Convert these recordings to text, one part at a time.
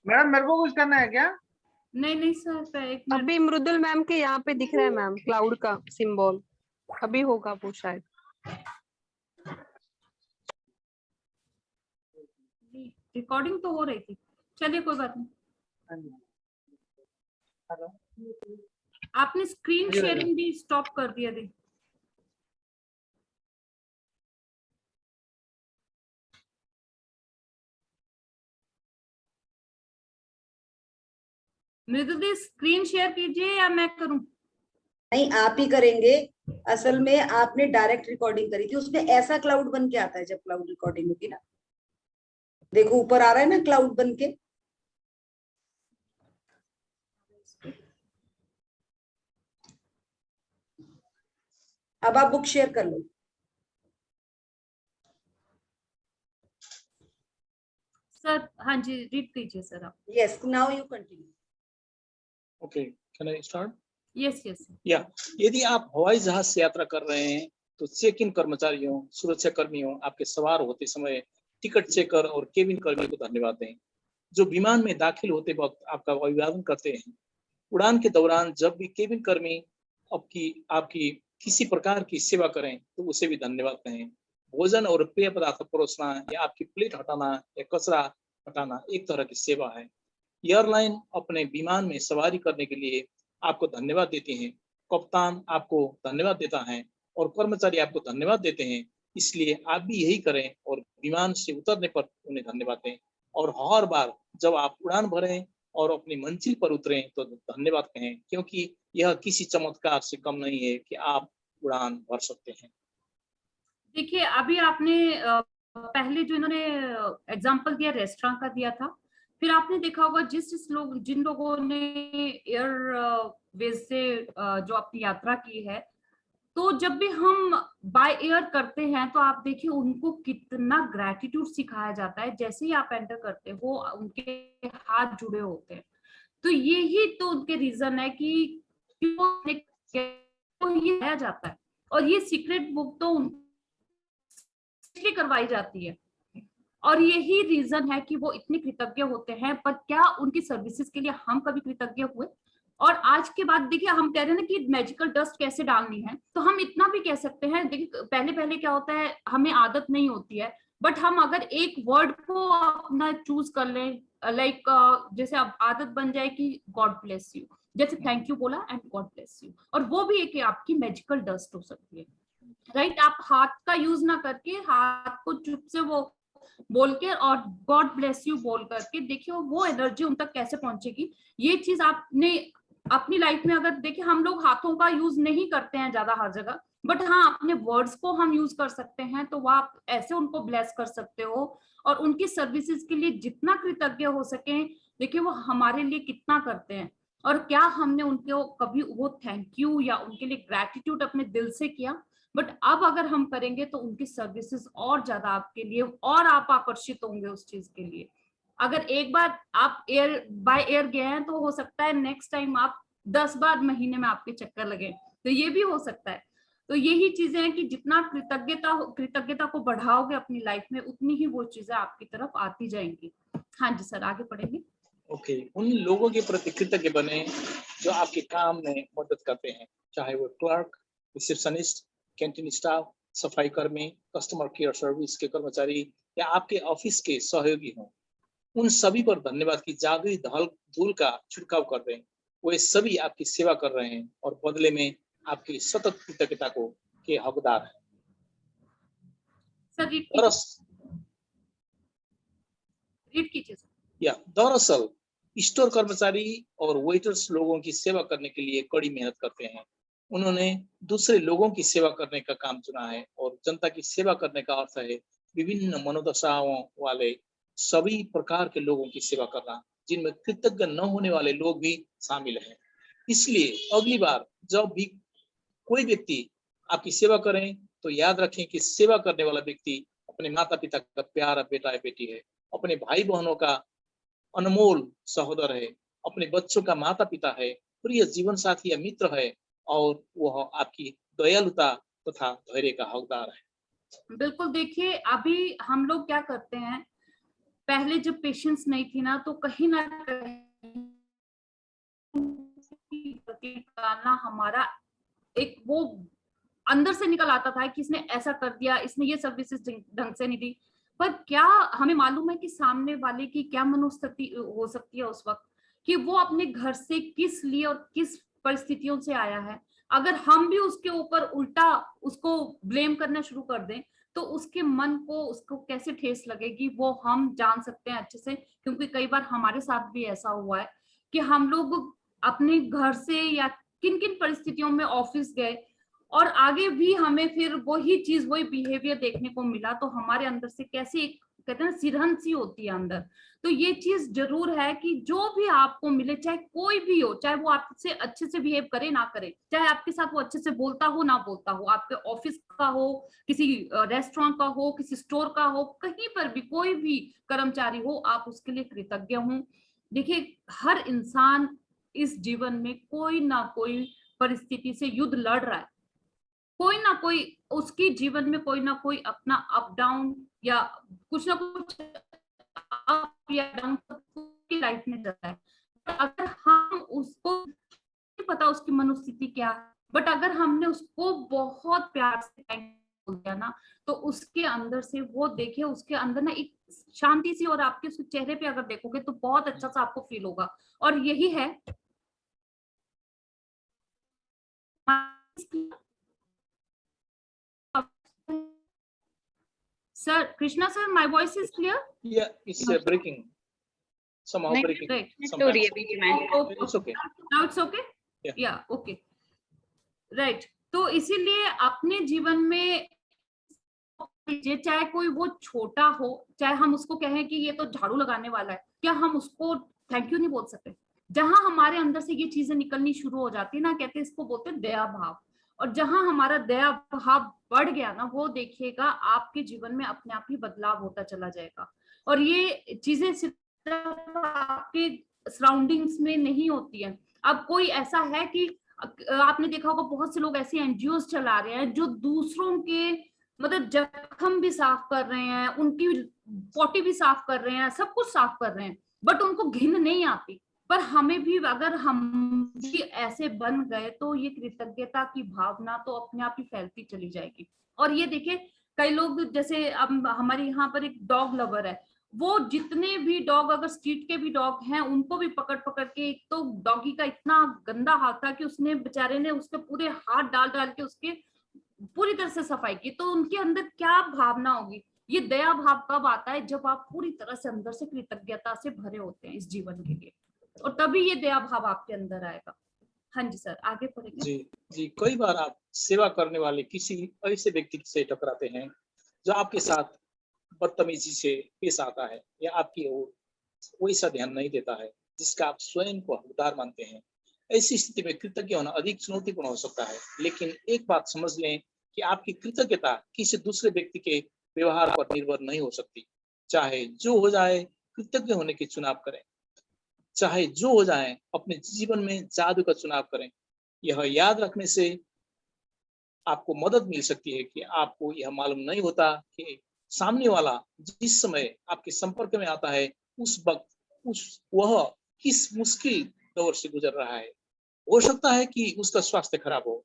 Madam मेरे को कुछ करना है क्या? नहीं नहीं सर, एक मिनट। अभी मृदुल मैम के यहाँ पे दिख रहा है मैम क्लाउड का सिंबल, अभी होगा वो शायद। रिकॉर्डिंग तो हो रही थी, चलिए कोई बात नहीं। हेलो, आपने स्क्रीन शेयरिंग भी स्टॉप कर दिया थी। मृदुल दी स्क्रीन शेयर कीजिए या मैं करूं? नहीं, आप ही करेंगे। असल में आपने डायरेक्ट रिकॉर्डिंग करी थी, उसमें ऐसा क्लाउड बन के आता है जब क्लाउड रिकॉर्डिंग होगी ना। देखो ऊपर आ रहा है ना क्लाउड बन के। अब आप बुक शेयर कर लो। सर हाँ जी, रीड कीजिए सर आप। Yes, now you continue. Okay, can I start? Yes yes. या यदि आप हवाई जहाज से यात्रा कर रहे हैं तो चेक इन कर्मचारियों, सुरक्षा कर्मियों, आपके सवार होते समय टिकट चेकर और केबिन कर्मियों को धन्यवाद दें जो विमान में दाखिल होते वक्त आपका अभिवादन करते हैं। उड़ान के दौरान जब भी केबिन कर्मी आपकी किसी प्रकार की सेवा करें तो उसे भी धन्यवाद कहें। भोजन और पेय पदार्थ परोसना या आपकी प्लेट हटाना या कचरा हटाना एक तरह की सेवा है। एयरलाइन अपने विमान में सवारी करने के लिए आपको धन्यवाद देती हैं। कप्तान आपको धन्यवाद देता है और कर्मचारी आपको धन्यवाद देते हैं। इसलिए आप भी यही करें और विमान से उतरने पर उन्हें धन्यवाद दें और हर बार जब आप उड़ान भरें और अपनी मंजिल पर उतरें तो धन्यवाद कहें, क्योंकि यह किसी चमत्कार से कम नहीं है कि आप उड़ान भर सकते हैं। देखिए अभी आपने पहले जो इन्होंने एग्जांपल दिया रेस्टोरेंट का दिया था, फिर आपने देखा होगा जिन लोगों ने एयरवेज से जो अपनी यात्रा की है, तो जब भी हम बाय एयर करते हैं तो आप देखिए उनको कितना ग्रेटिट्यूड सिखाया जाता है। जैसे ही आप एंटर करते हो उनके हाथ जुड़े होते हैं। तो यही तो उनके रीजन है कि क्यों ये आया जाता है। और ये सीक्रेट बुक तो करवाई जाती है और यही रीजन है कि वो इतने कृतज्ञ होते हैं। पर क्या उनकी सर्विसेज के लिए हम कभी कृतज्ञ हुए? और आज के बाद देखिए हम कह रहे हैं ना कि मैजिकल डस्ट कैसे डालनी है, तो हम इतना भी कह सकते हैं। देखिए पहले पहले क्या होता है, हमें आदत नहीं होती है, बट हम अगर एक वर्ड को अपना चूज कर लें, लाइक जैसे अब आदत बन जाए कि गॉड ब्लेस यू, जैसे थैंक यू बोला एंड गॉड ब्लेस यू, और वो भी एक आपकी मैजिकल डस्ट हो सकती है। राइट, आप हाथ का यूज ना करके हाथ को चुप से वो बोल के और गॉड ब्लेस यू बोल करके देखिए वो एनर्जी उन तक कैसे पहुंचेगी। ये चीज आपने अपनी लाइफ में अगर देखिए, हम लोग हाथों का यूज नहीं करते हैं ज्यादा हर जगह, बट हाँ अपने वर्ड्स को हम यूज कर सकते हैं। तो वो आप ऐसे उनको ब्लेस कर सकते हो और उनकी सर्विसेज के लिए जितना कृतज्ञ हो सके। देखिए वो हमारे लिए कितना करते हैं और क्या हमने उनको कभी वो थैंक यू या उनके लिए ग्रेटिट्यूड अपने दिल से किया। बट अब अगर हम करेंगे तो उनकी सर्विसेज और ज्यादा आपके लिए, और आप आकर्षित होंगे उस चीज के लिए। अगर एक बार आप एयर बाय एयर गए हैं तो हो सकता है नेक्स्ट टाइम आप 10 बार महीने में आपके चक्कर लगे, तो ये भी हो सकता है। तो यही चीजें हैं कि जितना कृतज्ञता को बढ़ाओगे अपनी लाइफ में, उतनी ही वो चीजें आपकी तरफ आती जाएंगी। हाँ जी सर, आगे पढ़ेंगे। ओके, उन लोगों के प्रति कृतज्ञ बने जो आपके काम में मदद करते हैं, चाहे वो क्लर्क, रिसेप्शनिस्ट, कैंटीन स्टाफ, सफाई कर्मी, कस्टमर केयर सर्विस के कर्मचारी या आपके ऑफिस के सहयोगी हों। उन सभी पर धन्यवाद की जादुई धूल का छिड़काव कर दें। वे सभी आपकी सेवा कर रहे हैं और बदले में आपकी सतत कृतज्ञता के हकदार हैं। सर रीड कीजिए सर। या दरअसल स्टोर कर्मचारी और वेटर्स लोगों की सेवा करने के लिए कड़ी मेहनत करते हैं। उन्होंने दूसरे लोगों की सेवा करने का काम चुना है और जनता की सेवा करने का अर्थ है विभिन्न मनोदशाओं वाले सभी प्रकार के लोगों की सेवा करना, जिनमें कृतज्ञ न होने वाले लोग भी शामिल हैं। इसलिए अगली बार जब भी कोई व्यक्ति आपकी सेवा करें तो याद रखें कि सेवा करने वाला व्यक्ति अपने माता पिता का प्यारा बेटा या बेटी है, अपने भाई बहनों का अनमोल सहोदर है, अपने बच्चों का माता पिता है, प्रिय जीवन साथी या मित्र है और वह आपकी दयालुता तथा धैर्य का हकदार है। बिल्कुल, देखिए अभी हम लोग क्या करते हैं, पहले जब पेशेंस नहीं थी ना, तो कहीं ना कहीं निकालना हमारा एक वो अंदर से निकल आता था कि इसने ऐसा कर दिया, इसने ये सर्विसेज ढंग से नहीं दी। पर क्या हमें मालूम है कि सामने वाले की क्या मनोस्थिति हो सकती है उस वक्त, कि वो अपने घर से किस लिए और किस परिस्थितियों से आया है। अगर हम भी उसके ऊपर उल्टा उसको ब्लेम करना शुरू कर दें, तो उसके मन को, उसको कैसे ठेस लगेगी वो हम जान सकते हैं अच्छे से। क्योंकि कई बार हमारे साथ भी ऐसा हुआ है कि हम लोग अपने घर से या किन किन परिस्थितियों में ऑफिस गए और आगे भी हमें फिर वही चीज, वही बिहेवियर देखने को मिला, तो हमारे अंदर से कैसे एक कहते हैं ना सिरहन सी होती है अंदर। तो ये चीज जरूर है कि जो भी आपको मिले, चाहे कोई भी हो, चाहे वो आपसे अच्छे से बिहेव करे ना करे, चाहे आपके साथ वो अच्छे से बोलता हो ना बोलता हो, आपके ऑफिस का हो, किसी रेस्टोरेंट का हो, किसी स्टोर का हो, कहीं पर भी कोई भी कर्मचारी हो, आप उसके लिए कृतज्ञ हों। देखिए, हर इंसान इस जीवन में कोई ना कोई परिस्थिति से युद्ध लड़ रहा है, कोई ना कोई उसकी जीवन में कोई ना कोई अपना अप डाउन या कुछ ना कुछ अप या डाउन की लाइफ में जाता है। अगर हम उसको नहीं पता उसकी मनोस्थिति क्या है, बट अगर हमने उसको बहुत प्यार से बोल दिया ना, तो उसके अंदर से वो देखिए, उसके अंदर ना एक शांति सी, और आपके उसके चेहरे पे अगर देखोगे तो बहुत अच्छा सा आपको फील होगा। और यही है Sir, Krishna sir, my voice is clear? Yeah, it's breaking. Somehow नहीं, breaking. Right. हो रही है बीच में। Oh, It's okay. now it's okay? Yeah. Yeah, okay. Right. तो इसीलिए अपने जीवन में चाहे कोई वो छोटा हो, चाहे हम उसको कहें कि ये तो झाड़ू लगाने वाला है, क्या हम उसको थैंक यू नहीं बोल सकते? जहां हमारे अंदर से ये चीजें निकलनी शुरू हो जाती है ना, कहते हैं इसको बोलते हैं दया भाव। और जहां हमारा दया भाव बढ़ गया ना, वो देखिएगा आपके जीवन में अपने आप ही बदलाव होता चला जाएगा। और ये चीजें सिर्फ आपके सराउंडिंग्स में नहीं होती है। अब कोई ऐसा है कि आपने देखा होगा बहुत से लोग ऐसे एनजीओ चला रहे हैं जो दूसरों के मतलब जख्म भी साफ कर रहे हैं, उनकी पोटी भी साफ कर रहे हैं, सब कुछ साफ कर रहे हैं, बट उनको घिन नहीं आती। पर हमें भी, अगर हम भी ऐसे बन गए, तो ये कृतज्ञता की भावना तो अपने आप ही फैलती चली जाएगी। और ये देखिए, कई लोग, जैसे अब हमारे यहाँ पर एक डॉग लवर है, वो जितने भी डॉग, अगर स्ट्रीट के भी डॉग हैं, उनको भी पकड़ पकड़ के, एक तो डॉगी का इतना गंदा हाथ था कि उसने बेचारे ने उसके पूरे हाथ डाल डाल के उसके पूरी तरह से सफाई की। तो उनके अंदर क्या भावना होगी? ये दया भाव कब आता है? जब आप पूरी तरह से अंदर से कृतज्ञता से भरे होते हैं इस जीवन के लिए, और तभी ये दया भाव आपके अंदर आएगा। हाँ जी सर, आगे पढ़ेंगे। जी जी, कई बार आप सेवा करने वाले किसी ऐसे व्यक्ति से टकराते हैं जो आपके साथ बदतमीजी से पेश आता है या आपकी ओर वैसा ध्यान नहीं देता है जिसका आप स्वयं को हकदार मानते हैं। ऐसी स्थिति में कृतज्ञ होना अधिक चुनौतीपूर्ण हो सकता है, लेकिन एक बात समझ लें कि आपकी कृतज्ञता किसी दूसरे व्यक्ति के व्यवहार पर निर्भर नहीं हो सकती। चाहे जो हो जाए, कृतज्ञ होने की चुनाव करें। चाहे जो हो जाए, अपने जीवन में जादू का चुनाव करें। यह याद रखने से आपको मदद मिल सकती है कि आपको यह मालूम नहीं होता कि सामने वाला जिस समय आपके संपर्क में आता है उस वक्त वह किस मुश्किल दौर से गुजर रहा है। हो सकता है कि उसका स्वास्थ्य खराब हो,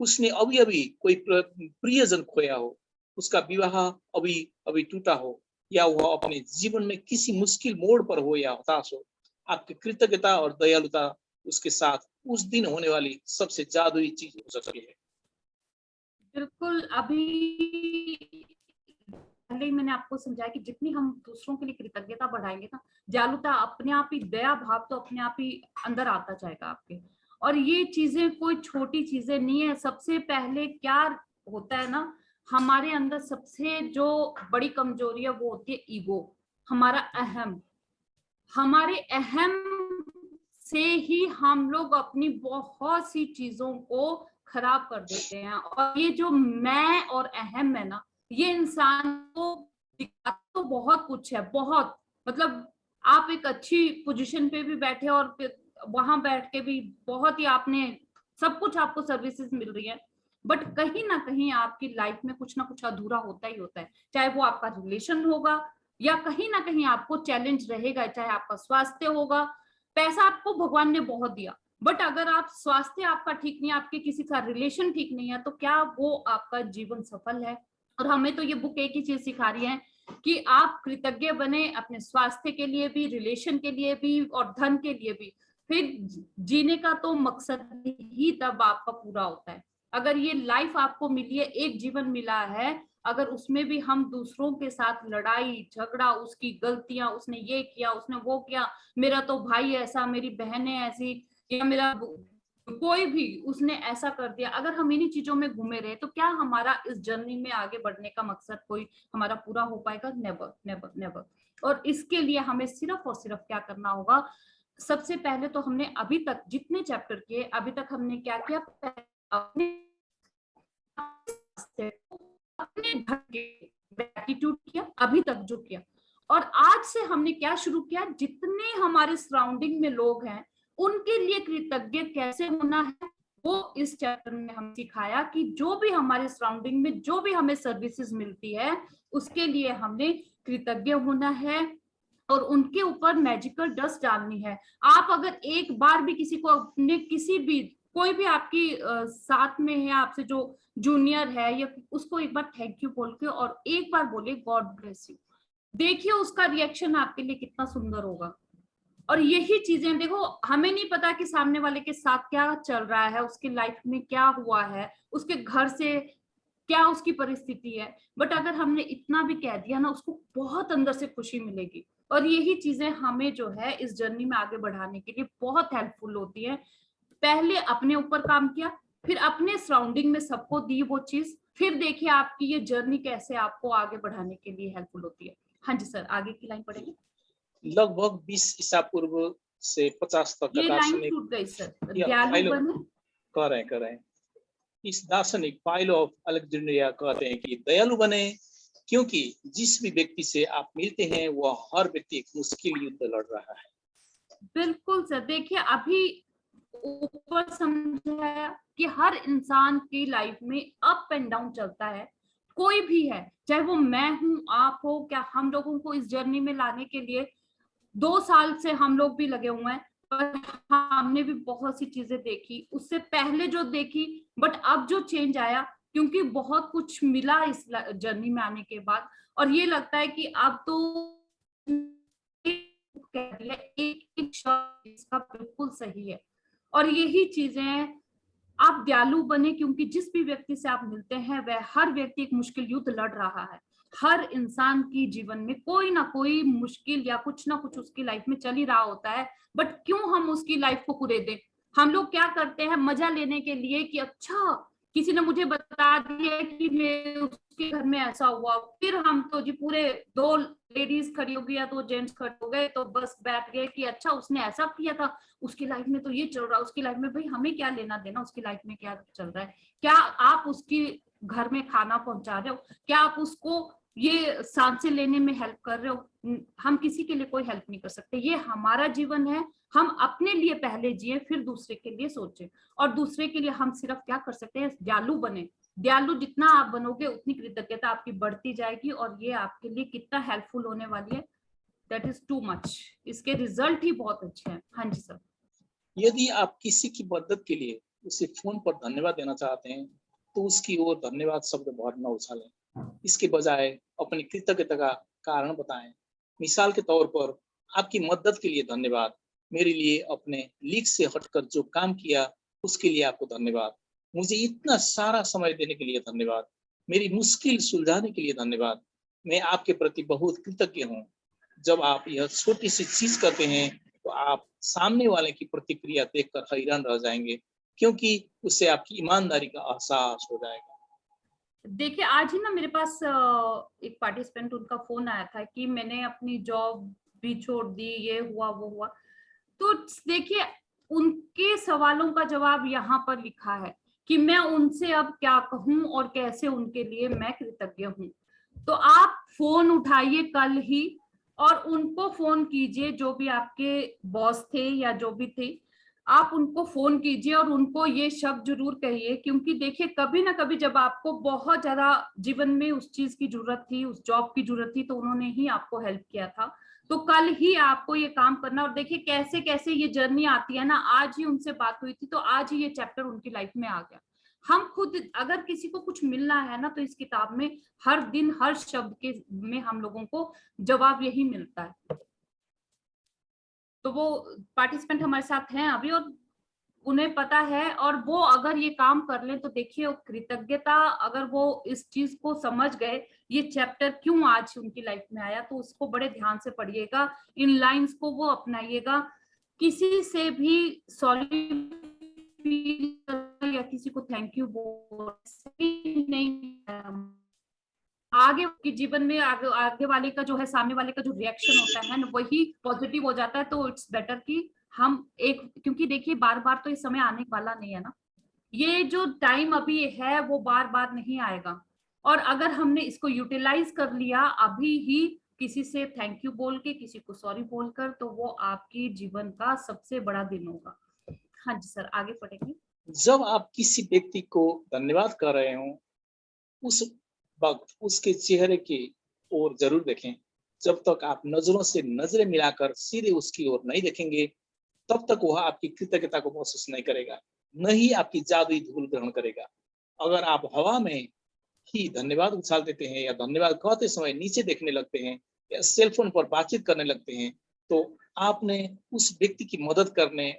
उसने अभी अभी कोई प्रियजन खोया हो, उसका विवाह अभी अभी टूटा हो, या वह अपने जीवन में किसी मुश्किल मोड़ पर हो या हताश हो। आपकी कृतज्ञता और दयालुता उसके साथ उस दिन होने वाली सबसे जादुई चीज हो सकती है। बिल्कुल, अभी पहले ही मैंने आपको समझाया कि जितनी हम दूसरों के लिए कृतज्ञता बढ़ाएंगे ना, दयालुता अपने आप ही, दया भाव तो अपने आप ही अंदर आता जाएगा आपके। और ये चीजें कोई छोटी चीजें नहीं है। सबसे पहले क्या होता है ना, हमारे अंदर सबसे जो बड़ी कमजोरी है वो होती है ईगो, हमारा अहम। हमारे अहम से ही हम लोग अपनी बहुत सी चीजों को खराब कर देते हैं। और ये जो मैं और अहम है ना, ये इंसान को दिखाता तो बहुत कुछ है, बहुत, मतलब आप एक अच्छी पोजीशन पे भी बैठे और वहां बैठ के भी बहुत ही आपने सब कुछ, आपको सर्विसेज मिल रही है, बट कहीं ना कहीं आपकी लाइफ में कुछ ना कुछ अधूरा होता ही होता है। चाहे वो आपका रिलेशन होगा, या कहीं ना कहीं आपको चैलेंज रहेगा, चाहे आपका स्वास्थ्य होगा। पैसा आपको भगवान ने बहुत दिया, बट अगर आप स्वास्थ्य आपका ठीक नहीं है, आपके किसी का रिलेशन ठीक नहीं है, तो क्या वो आपका जीवन सफल है? और हमें तो ये बुक एक ही चीज सिखा रही है कि आप कृतज्ञ बने, अपने स्वास्थ्य के लिए भी, रिलेशन के लिए भी और धन के लिए भी। फिर जीने का तो मकसद ही तब आपका पूरा होता है। अगर ये लाइफ आपको मिली है, एक जीवन मिला है, अगर उसमें भी हम दूसरों के साथ लड़ाई झगड़ा, उसकी गलतियां, उसने ये किया, उसने वो किया, मेरा तो भाई ऐसा, मेरी बहनें ऐसी, या मेरा कोई भी उसने ऐसा कर दिया, अगर हम इन्हीं चीजों में घूमे रहे तो क्या हमारा इस जर्नी में आगे बढ़ने का मकसद कोई हमारा पूरा हो पाएगा? Never never never. और इसके लिए हमें सिर्फ और सिर्फ क्या करना होगा? सबसे पहले तो हमने अभी तक जितने चैप्टर किए, अभी तक हमने क्या किया? अपने घर के ग्रेटिट्यूड किया, अभी तक जो किया। और आज से हमने क्या शुरू किया? जितने हमारे सराउंडिंग में लोग हैं उनके लिए कृतज्ञ कैसे होना है, वो इस चैप्टर में हम सिखाया कि जो भी हमारे सराउंडिंग में जो भी हमें सर्विसेज मिलती है उसके लिए हमने कृतज्ञ होना है और उनके ऊपर मैजिकल डस्ट डालनी है। आप अगर एक बार भी किसी को अपने किसी भी कोई भी आपकी साथ में है, आपसे जो जूनियर है, या उसको एक बार थैंक यू बोल के और एक बार बोले गॉड ब्लेस यू, देखिए उसका रिएक्शन आपके लिए कितना सुंदर होगा। और यही चीजें देखो, हमें नहीं पता कि सामने वाले के साथ क्या चल रहा है, उसकी लाइफ में क्या हुआ है, उसके घर से क्या उसकी परिस्थिति है, बट अगर हमने इतना भी कह दिया ना, उसको बहुत अंदर से खुशी मिलेगी। और यही चीजें हमें जो है इस जर्नी में आगे बढ़ाने के लिए बहुत हेल्पफुल होती है। पहले अपने ऊपर काम किया, फिर अपने सराउंडिंग में सबको दी वो चीज, फिर देखिए आपकी ये जर्नी कैसे आपको आगे बढ़ाने के लिए हेल्पफुल होती है। हाँ जी सर, आगे की लाइन पढ़ेंगे। लगभग 20 ईसा पूर्व से 50 तक का ये लाइन दार्शनिक टूट गई सर, या दयालु फाइलो बने। कर रहे हैं। इस दार्शनिक फाइलो ऑफ अलेक्जेंड्रिया कहते हैं कि दयालु बने, क्योंकि जिस भी व्यक्ति से आप मिलते हैं वह हर व्यक्ति एक मुश्किल युद्ध लड़ रहा है। बिल्कुल सर, देखिए अभी ऊपर समझाया कि हर इंसान की लाइफ में अप एंड डाउन चलता है, कोई भी है, चाहे वो मैं हूं, आप हो, क्या हम लोगों को इस जर्नी में लाने के लिए 2 साल से हम लोग भी लगे हुए हैं, पर हमने भी बहुत सी चीजें देखी, उससे पहले जो देखी, बट अब जो चेंज आया, क्योंकि बहुत कुछ मिला इस जर्नी में आने के बाद, और ये लगता है कि अब तो एक शब्द इसका बिल्कुल सही है। और यही चीजें, आप दयालु बने, क्योंकि जिस भी व्यक्ति से आप मिलते हैं वह हर व्यक्ति एक मुश्किल युद्ध लड़ रहा है। हर इंसान की जीवन में कोई ना कोई मुश्किल या कुछ ना कुछ उसकी लाइफ में चल ही रहा होता है, बट क्यों हम उसकी लाइफ को कुरेदें? हम लोग क्या करते हैं मजा लेने के लिए कि अच्छा किसी ने मुझे बता दिया कि मेरे उसके घर में ऐसा हुआ, फिर हम तो जी पूरे 2 लेडीज खड़ी हो गई या 2 जेंट्स खड़े हो गए तो बस बैठ गए कि अच्छा उसने ऐसा किया था, उसकी लाइफ में तो ये चल रहा है, उसकी लाइफ में, भाई हमें क्या लेना देना उसकी लाइफ में क्या चल रहा है? क्या आप उसकी घर में खाना पहुंचा रहे हो? क्या आप उसको ये सांसें लेने में हेल्प कर रहे हो? हम किसी के लिए कोई हेल्प नहीं कर सकते, ये हमारा जीवन है, हम अपने लिए पहले जिए फिर दूसरे के लिए सोचें। और दूसरे के लिए हम सिर्फ क्या कर सकते हैं? दयालु बने। दयालु जितना आप बनोगे उतनी कृतज्ञता आपकी बढ़ती जाएगी, और ये आपके लिए कितना हेल्पफुल होने वाली है, दैट इज टू मच। इसके रिजल्ट ही बहुत अच्छे हैं। हाँ जी सर। यदि आप किसी की मदद के लिए उसे फोन पर धन्यवाद देना चाहते हैं तो उसकी ओर धन्यवाद शब्द बहुत न उछालें, इसके बजाय अपनी कृतज्ञता का कारण बताएं। मिसाल के तौर पर, आपकी मदद के लिए धन्यवाद, मेरे लिए अपने लीक से हटकर जो काम किया उसके लिए आपको धन्यवाद, मुझे इतना सारा समय देने के लिए धन्यवाद, मेरी मुश्किल सुलझाने के लिए धन्यवाद, मैं आपके प्रति बहुत कृतज्ञ हूँ। जब आप यह छोटी सी चीज करते हैं तो आप सामने वाले की प्रतिक्रिया देखकर हैरान रह जाएंगे, क्योंकि उससे आपकी ईमानदारी का एहसास हो जाएगा। देखिए आज ही ना मेरे पास एक पार्टिसिपेंट, उनका फोन आया था कि मैंने अपनी जॉब भी छोड़ दी, ये हुआ वो हुआ। तो देखिए उनके सवालों का जवाब यहाँ पर लिखा है कि मैं उनसे अब क्या कहूं और कैसे उनके लिए मैं कृतज्ञ हूं। तो आप फोन उठाइए कल ही और उनको फोन कीजिए, जो भी आपके बॉस थे या जो भी थे, आप उनको फोन कीजिए और उनको ये शब्द जरूर कहिए, क्योंकि देखिए कभी ना कभी जब आपको बहुत ज्यादा जीवन में उस चीज की जरूरत थी, उस जॉब की जरूरत थी, तो उन्होंने ही आपको हेल्प किया था। तो कल ही आपको ये काम करना, और देखिए कैसे कैसे ये जर्नी आती है ना। आज ही उनसे बात हुई थी तो आज ही ये चैप्टर उनकी लाइफ में आ गया। हम खुद अगर किसी को कुछ मिलना है ना, तो इस किताब में हर दिन हर शब्द के में हम लोगों को जवाब यही मिलता है। तो वो पार्टिसिपेंट हमारे साथ हैं अभी और उन्हें पता है, और वो अगर ये काम कर ले तो देखिए वो कृतज्ञता, अगर वो इस चीज को समझ गए ये चैप्टर क्यों आज उनकी लाइफ में आया, तो उसको बड़े ध्यान से पढ़िएगा, इन लाइंस को वो अपनाइएगा। किसी से भी सॉरी या किसी को थैंक यू नहीं, आगे के जीवन में आगे वाले का जो है, सामने वाले का जो रिएक्शन होता है ना, वही पॉजिटिव हो जाता है। तो इट्स बेटर कि हम एक, क्योंकि देखिए बार बार तो ये समय आने वाला नहीं है ना, ये जो टाइम अभी है वो बार बार नहीं आएगा। और अगर हमने इसको यूटिलाइज कर लिया अभी ही, किसी से थैंक यू बोल के, किसी को सॉरी बोलकर, तो वो आपके जीवन का सबसे बड़ा दिन होगा। हाँ जी सर, आगे पढ़ेंगे। जब आप किसी व्यक्ति को धन्यवाद कर रहे हो, उस वक्त उसके चेहरे की ओर जरूर देखें। जब तक आप नजरों से नजरें मिलाकर सीधे उसकी ओर नहीं देखेंगे, तब तक वह आपकी कृतज्ञता को महसूस नहीं करेगा, न ही आपकी जादुई धूल ग्रहण करेगा। अगर आप हवा में ही धन्यवाद उछाल देते हैं, या धन्यवाद कहते समय नीचे देखने लगते हैं, या सेलफोन पर बातचीत करने लगते हैं, तो आपने उस व्यक्ति की मदद करने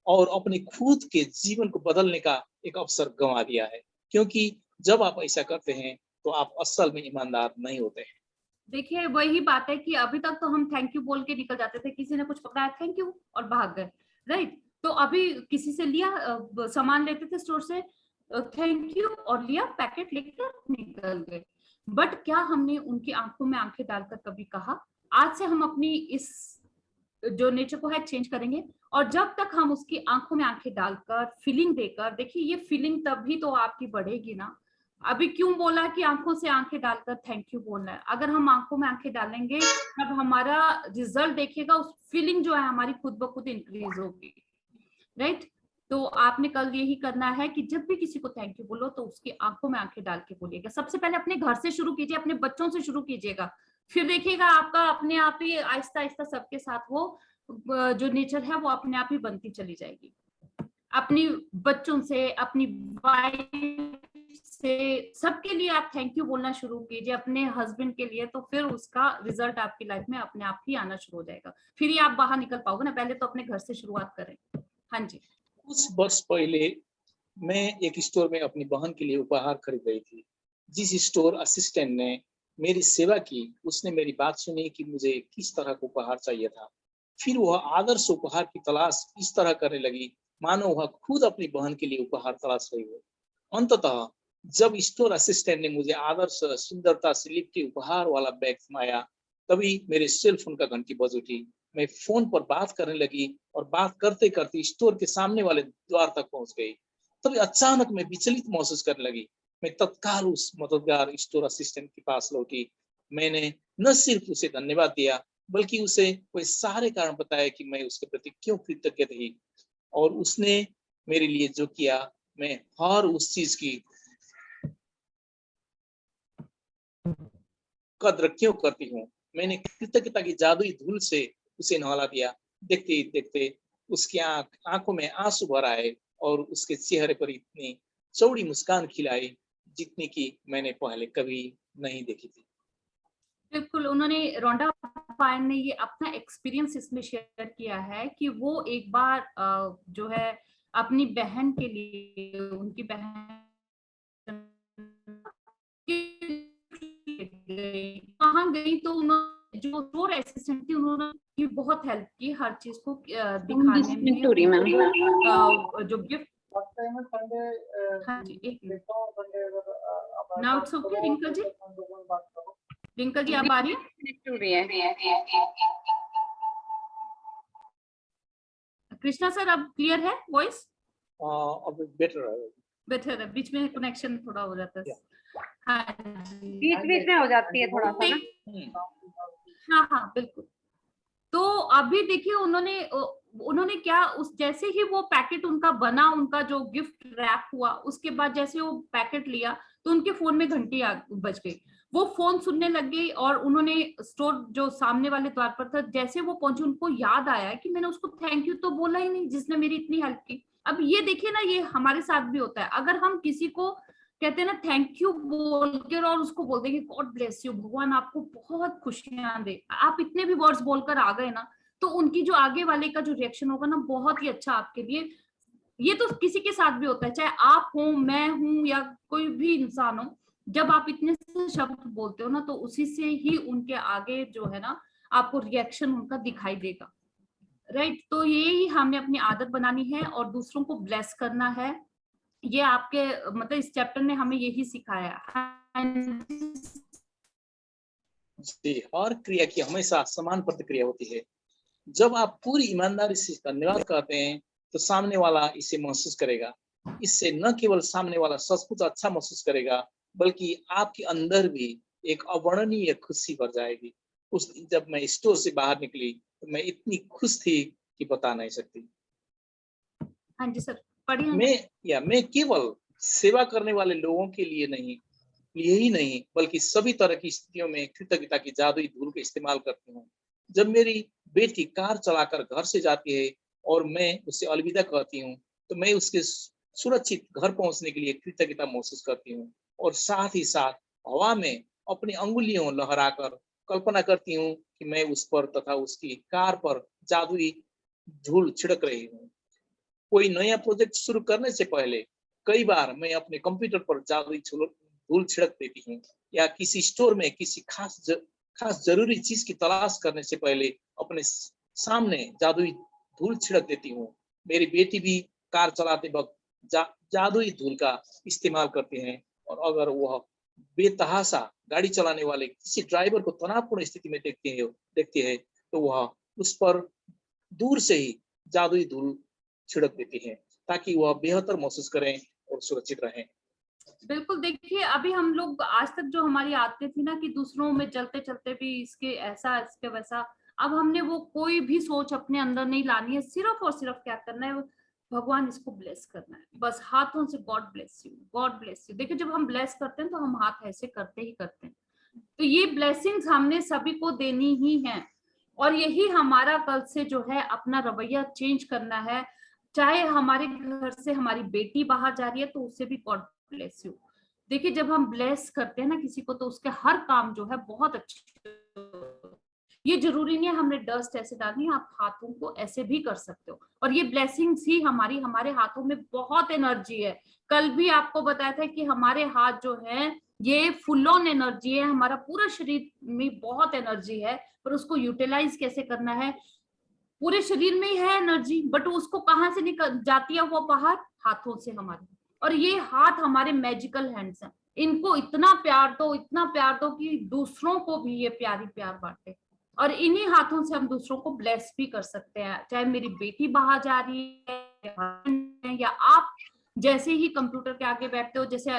और अपने खुद के जीवन को बदलने का एक अवसर गंवा दिया है। क्योंकि जब आप ऐसा करते हैं तो आप असल में ईमानदार नहीं होते हैं। देखिए वही बात है कि अभी तक तो हम थैंक यू बोल के निकल जाते थे, किसी ने कुछ पकड़ाया थैंक यू और भाग गए, राइट। तो अभी किसी से लिया सामान लेते थे स्टोर से, थैंक यू और लिया, पैकेट लेकर निकल गए। बट क्या हमने उनकी आंखों में आंखें डालकर कभी कहा आज से हम अपनी इस जो नेचर को है चेंज करेंगे? और जब तक हम उसकी आंखों में आंखें डालकर फीलिंग देकर, देखिए ये फीलिंग तभी तो आपकी बढ़ेगी ना। अभी क्यों बोला कि आंखों से आंखें डालकर थैंक यू बोलना है? अगर हम आंखों में आंखें डालेंगे तब हमारा रिजल्ट देखिएगा, उस फीलिंग जो है हमारी खुद ब खुद इंक्रीज होगी, राइट। तो आपने कल यही करना है कि जब भी किसी को थैंक यू बोलो तो उसकी आंखों में आंखें डाल के बोलिएगा। सबसे पहले अपने घर से शुरू कीजिए, अपने बच्चों से शुरू कीजिएगा, फिर देखिएगा आपका अपने आप ही आहिस्ता आहिस्ता सबके साथ वो जो नेचर है वो अपने आप ही बनती चली जाएगी। अपनी बच्चों से, अपनी वाइफ से, सबके लिए आप थैंक यू बोलना शुरू कीजिए, अपने हस्बैंड के लिए, तो फिर उसका रिजल्ट आपकी लाइफ में अपने आप ही आना शुरू हो जाएगा। फिर ही आप बाहर निकल पाओगे ना। पहले तो अपने घर से शुरुआत करें। हाँ जी। कुछ वर्ष पहले मैं एक स्टोर में अपनी बहन के लिए उपहार खरीद रही थी। जिस स्टोर असिस्टेंट ने मेरी सेवा की, उसने मेरी बात सुनी कि मुझे किस तरह का उपहार चाहिए था। फिर वह आदर्श उपहार की तलाश इस तरह करने लगी मानो वह खुद अपनी बहन के लिए उपहार तलाश रही हो। अंततः जब स्टोर असिस्टेंट ने मुझे आदर्श सुंदरता से लिपटी उपहार वाला बैग थमाया, तभी मेरे सेल फोन का घंटी बज उठी। मैं फोन पर बात करने लगी और बात करते करते स्टोर के सामने वाले द्वार तक पहुंच गई। तभी अचानक मैं विचलित महसूस करने लगी। मैं तत्काल उस मददगार स्टोर असिस्टेंट के पास लौटी। मैंने न सिर्फ उसे धन्यवाद दिया, बल्कि उसे कोई सारे कारण बताया कि मैं उसके प्रति क्यों कृतज्ञ थी, और उसने मेरे लिए जो किया मैं हर उस चीज की कद्र क्यों करती हूँ। मैंने कृतज्ञता की जादुई धूल से उसे नहला दिया। देखते ही देखते उसकी आंखों में आंसू भर आए और उसके चेहरे पर इतनी चौड़ी मुस्कान खिलाई जितनी कि मैंने पहले कभी नहीं देखी थी। बिल्कुल, उन्होंने, रोंडा पायन ने ये अपना एक्सपीरियंस इसमें शेयर किया है कि वो एक बार जो है अपनी बहन के लिए, उनकी बहन वहां गई तो उन्होंने, जो स्टोर असिस्टेंट थी, उन्होंने की बहुत हेल्प की हर चीज को दिखाने में, जो गिफ्ट। फर्स्ट टाइम है संडे। हाँ जी, एक मिनट। देखता हूँ संडे अगर आप नाउ इट्स ओके रिंकल जी। बात करो। रिंकल जी आप आ रही है? कृष्णा सर अब क्लियर है वॉइस? अब बेटर है। बेटर है, बीच में कनेक्शन थोड़ा हो जाता है। हाँ जी, बीच में हो जाती है थोड़ा सा ना। हाँ हाँ बिल्कुल। तो अभी देखिए उन्होंने उन्होंने क्या, उस जैसे ही वो पैकेट उनका बना, उनका जो गिफ्ट रैप हुआ, उसके बाद जैसे वो पैकेट लिया तो उनके फोन में घंटी बज गई। वो फोन सुनने लग गई और उन्होंने स्टोर जो सामने वाले द्वार पर था, जैसे वो पहुंचे उनको याद आया कि मैंने उसको थैंक यू तो बोला ही नहीं जिसने मेरी इतनी हेल्प की। अब ये देखिए ना, ये हमारे साथ भी होता है। अगर हम किसी को कहते हैं ना थैंक यू बोलकर और उसको बोल देंगे गॉड ब्लेस यू, भगवान आपको बहुत खुशियां दे, आप इतने भी वर्ड्स बोलकर आ गए ना, तो उनकी जो आगे वाले का जो रिएक्शन होगा ना बहुत ही अच्छा आपके लिए। ये तो किसी के साथ भी होता है, चाहे आप हो, मैं हूं, या कोई भी इंसान हो। जब आप इतने से शब्द बोलते हो ना, तो उसी से ही उनके आगे जो है ना आपको रिएक्शन उनका दिखाई देगा। राइट, तो यही हमने अपनी आदत बनानी है और दूसरों को ब्लेस करना है। ये आपके मतलब इस चैप्टर ने हमें यही सिखाया। जी, हर क्रिया की हमेशा समान प्रतिक्रिया होती है। जब आप पूरी ईमानदारी से धन्यवाद कहते हैं तो सामने वाला इसे महसूस करेगा। इससे न केवल सामने वाला सचमुच अच्छा महसूस करेगा, बल्कि आपके अंदर भी एक अवर्णनीय खुशी भर जाएगी। उस दिन जब मैं स्टोर से बाहर निकली तो मैं इतनी खुश थी कि बता नहीं सकती। हाँ जी सर, पढ़िए। मैं केवल सेवा करने वाले लोगों के लिए ही नहीं, बल्कि सभी तरह की स्थितियों में कृतज्ञता की जादुई धूल का इस्तेमाल करती हूँ। जब मेरी बेटी कार चलाकर घर से जाती है और मैं उसे अलविदा कहती हूँ, तो मैं उसके सुरक्षित घर पहुंचने के लिए कृतज्ञता महसूस करती हूँ। और साथ ही साथ हवा में अपनी अंगुलियों लहराकर कल्पना करती हूँ कि मैं उस पर तथा उसकी कार पर जादुई धूल छिड़क रही हूँ। कोई नया प्रोजेक्ट शुरू करने से पहले कई बार मैं अपने कंप्यूटर पर जादुई धूल छिड़क देती हूँ, या किसी स्टोर में किसी खास जरूरी चीज की तलाश करने से पहले अपने सामने जादुई धूल छिड़क देती हूँ। मेरी बेटी भी कार चलाते वक्त जादुई धूल का इस्तेमाल करती हैं, और अगर वह बेतहाशा गाड़ी चलाने वाले किसी ड्राइवर को तनावपूर्ण स्थिति में देखती है तो वह उस पर दूर से ही जादुई धूल छिड़क देती है, ताकि वह बेहतर महसूस करें और सुरक्षित रहें। बिल्कुल, देखिए अभी हम लोग आज तक जो हमारी आदतें थी ना कि दूसरों में चलते चलते भी इसके ऐसा इसके वैसा, अब हमने वो कोई भी सोच अपने अंदर नहीं लानी है। सिर्फ और सिर्फ क्या करना है, भगवान इसको ब्लेस करना है, बस हाथों से God bless you, God bless you. देखिए जब हम ब्लेस करते हैं तो हम हाथ ऐसे करते ही करते हैं। तो ये ब्लेसिंग्स हमने सभी को देनी ही है, और यही हमारा कल से जो है अपना रवैया चेंज करना है। चाहे हमारे घर से हमारी बेटी बाहर जा रही है तो उससे भी गॉड ब्लेस यू। देखिए जब हम ब्लेस करते हैं ना किसी को, तो उसके हर काम जो है बहुत अच्छे। ये जरूरी नहीं है हमने डस्ट ऐसे डालनी है, आप हाथों को ऐसे भी कर सकते हो। और ये ब्लेसिंग्स ही हमारे हाथों में बहुत एनर्जी है। कल भी आपको बताया था कि हमारे हाथ जो है ये फुल ऑन एनर्जी है, हमारा पूरा शरीर में बहुत एनर्जी है, पर उसको यूटिलाइज कैसे करना है। पूरे शरीर में ही है एनर्जी, बट उसको कहाँ से निकल जाती है वो बाहर, हाथों से हमारे। और ये हाथ हमारे मैजिकल हैंड्स हैं, इनको इतना प्यार दो कि दूसरों को भी ये प्यार बांटे। और इन्हीं हाथों से हम दूसरों को ब्लेस भी कर सकते हैं। चाहे मेरी बेटी बाहर जा रही है या आप जैसे ही कंप्यूटर के आगे बैठते हो, जैसे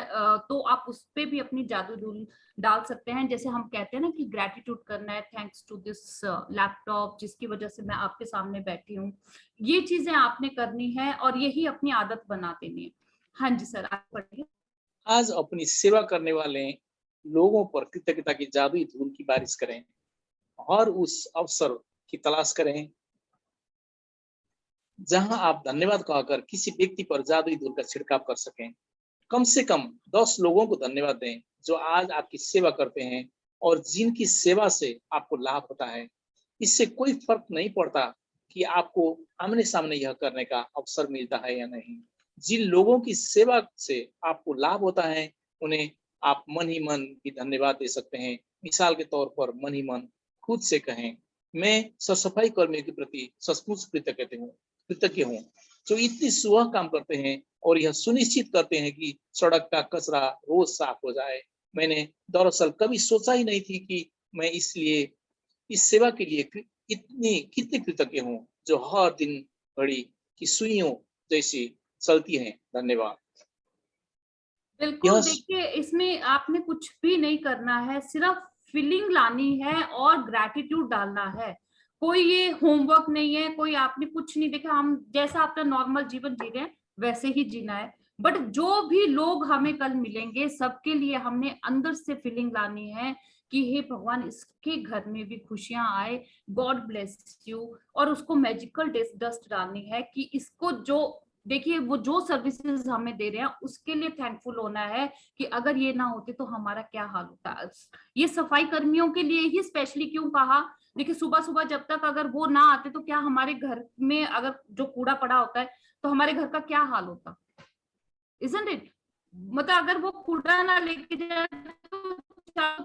तो आप उस पे भी अपनी जादू धूल डाल सकते हैं। जैसे हम कहते हैं ना कि ग्रेटिट्यूड करना है, थैंक्स टू दिस लैपटॉप जिसकी वजह से मैं आपके सामने बैठी हूँ। ये चीजें आपने करनी है और यही अपनी आदत बना देनी है। हाँ जी सर, आप पढ़िए। आज अपनी सेवा करने वाले लोगों पर कृतज्ञता की जादुई धूल की बारिश करें और उस अवसर की तलाश करें जहां आप धन्यवाद कहकर किसी व्यक्ति पर जादुई धूल का छिड़काव कर सकें। कम से कम 10 लोगों को धन्यवाद दें जो आज आपकी सेवा करते हैं और जिनकी सेवा से आपको लाभ होता है। इससे कोई फर्क नहीं पड़ता कि आपको आमने सामने यह करने का अवसर मिलता है या नहीं। जिन लोगों की सेवा से आपको लाभ होता है उन्हें आप मन ही मन भी धन्यवाद दे सकते हैं। मिसाल के तौर पर मन ही मन खुद से कहें, मैं सफाई कर्मियों के प्रति सचमुच कृतज्ञ हूँ जो इतनी सुबह काम करते हैं और यह सुनिश्चित करते हैं कि सड़क का कचरा रोज साफ हो जाए। मैंने दरअसल कभी सोचा ही नहीं थी कि मैं इस सेवा के लिए कितने कृतज्ञ हूँ जो हर दिन घड़ी की सुइयों जैसी चलती हैं। धन्यवाद। बिल्कुल, देखिए इसमें आपने कुछ भी नहीं करना है, सिर्फ फीलिंग लानी है और ग्रैटिट्यूड डालना है। कोई ये होमवर्क नहीं है, कोई आपने कुछ नहीं देखा, हम जैसा अपना नॉर्मल जीवन जी रहे हैं वैसे ही जीना है। बट जो भी लोग हमें कल मिलेंगे सबके लिए हमने अंदर से फीलिंग लानी है कि हे भगवान इसके घर में भी खुशियां आए, गॉड ब्लेस यू, और उसको मैजिकल डस्ट डालनी है कि इसको जो देखिए वो जो सर्विसेज हमें दे रहे हैं उसके लिए थैंकफुल होना है कि अगर ये ना होते तो हमारा क्या हाल होता। ये सफाई कर्मियों के लिए ही स्पेशली क्यों कहा, देखिए सुबह सुबह जब तक अगर वो ना आते तो क्या हमारे घर में अगर जो कूड़ा पड़ा होता है तो हमारे घर का क्या हाल होता, isn't it? मतलब अगर वो कूड़ा ना लेके जाए तो क्या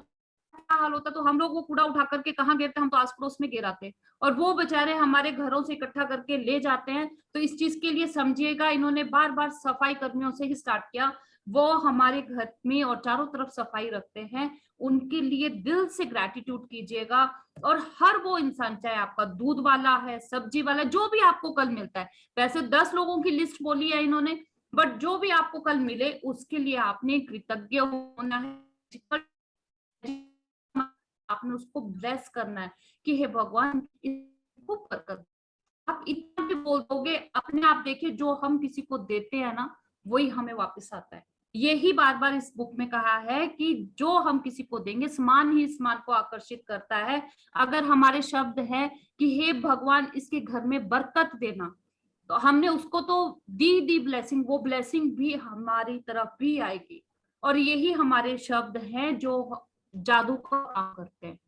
हाल होता। तो हम लोग वो कूड़ा उठा करके कहाँ गिरते, हम तो आस पड़ोस में गिराते, और वो बेचारे हमारे घरों से इकट्ठा करके ले जाते हैं। तो इस चीज के लिए समझिएगा, इन्होंने बार बार सफाई कर्मियों से ही स्टार्ट किया, वो हमारे घर में और चारों तरफ सफाई रखते हैं, उनके लिए दिल से ग्रैटिट्यूड कीजिएगा। और हर वो इंसान, चाहे आपका दूध वाला है, सब्जी वाला, जो भी आपको कल मिलता है, वैसे 10 लोगों की लिस्ट बोली है इन्होंने, बट जो भी आपको कल मिले उसके लिए आपने कृतज्ञ होना है, आपने उसको ब्लेस करना है कि हे भगवान इसको बरकत। आप इतना भी बोल दोगे, अपने आप देखिए जो हम किसी को देते हैं ना वही हमें वापस आता है। यही बार बार इस बुक में कहा है कि जो हम किसी को देंगे समान ही समान को आकर्षित करता है। अगर हमारे शब्द है कि हे भगवान इसके घर में बरकत देना, तो हमने उसको तो दी ब्लेसिंग, वो ब्लेसिंग भी हमारी तरफ भी आएगी। और यही हमारे शब्द हैं जो जादू का काम करते हैं।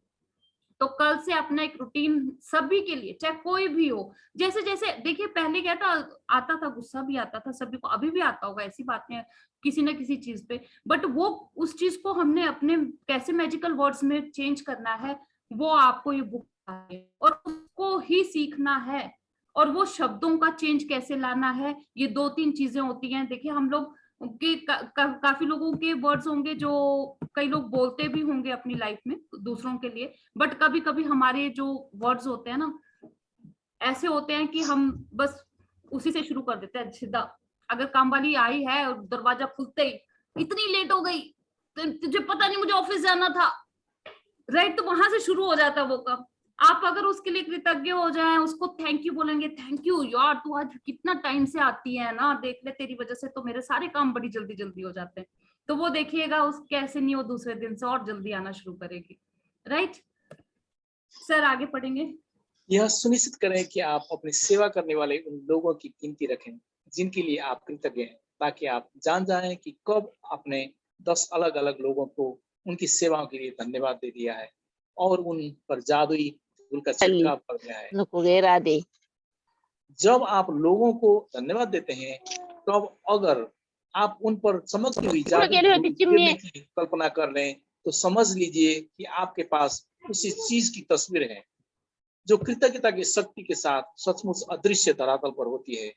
तो कल से अपना एक रूटीन सभी के लिए, चाहे कोई भी हो, जैसे जैसे देखिए पहले क्या था, आता था गुस्सा भी आता था सभी को, अभी भी आता होगा, ऐसी बात नहीं है, किसी ना किसी चीज पे, बट वो उस चीज को हमने अपने कैसे मैजिकल वर्ड्स में चेंज करना है वो आपको ये बुक है, और उसको ही सीखना है। और वो शब्दों का चेंज कैसे लाना है, ये 2-3 चीजें होती हैं। देखिए हम लोग के काफी लोगों के वर्ड्स होंगे जो कई लोग बोलते भी होंगे अपनी लाइफ में दूसरों के लिए, बट कभी कभी हमारे जो वर्ड्स होते हैं ना ऐसे होते हैं कि हम बस उसी से शुरू कर देते हैं सीधा। अगर काम वाली आई है और दरवाजा खुलते ही इतनी लेट हो गई, तुझे पता नहीं मुझे ऑफिस जाना था, राइट, तो वहां से शुरू हो जाता है वो काम। आप अगर उसके लिए कृतज्ञ हो जाएं, उसको थैंक यू बोलेंगे, थैंक यू यार तू आज कितना टाइम से आती है ना, देख ले तेरी वजह से तो मेरे सारे काम बड़ी जल्दी जल्दी हो जाते हैं, तो वो देखिएगा उस कैसे नहीं वो दूसरे दिन से और जल्दी आना शुरू करेगी, राइट। सर आगे पढ़ेंगे। यह सुनिश्चित करें कि आप अपनी सेवा करने वाले उन लोगों की गिनती रखें जिनके लिए आप कृतज्ञ हैं, ताकि आप जान जाएं कि कब आपने 10 अलग अलग लोगों को उनकी सेवाओं के लिए धन्यवाद दे दिया है और उन पर जादुई धूल का छिड़काव कर दिया है। जब आप लोगों को धन्यवाद देते हैं तब अगर आप उन पर चमकती हुई जादुई धूल गिरने की कल्पना कर लें तो समझ लीजिए कि आपके पास उसी चीज की तस्वीर है जो कृतज्ञता की शक्ति के साथ सचमुच अदृश्य धरातल पर होती है।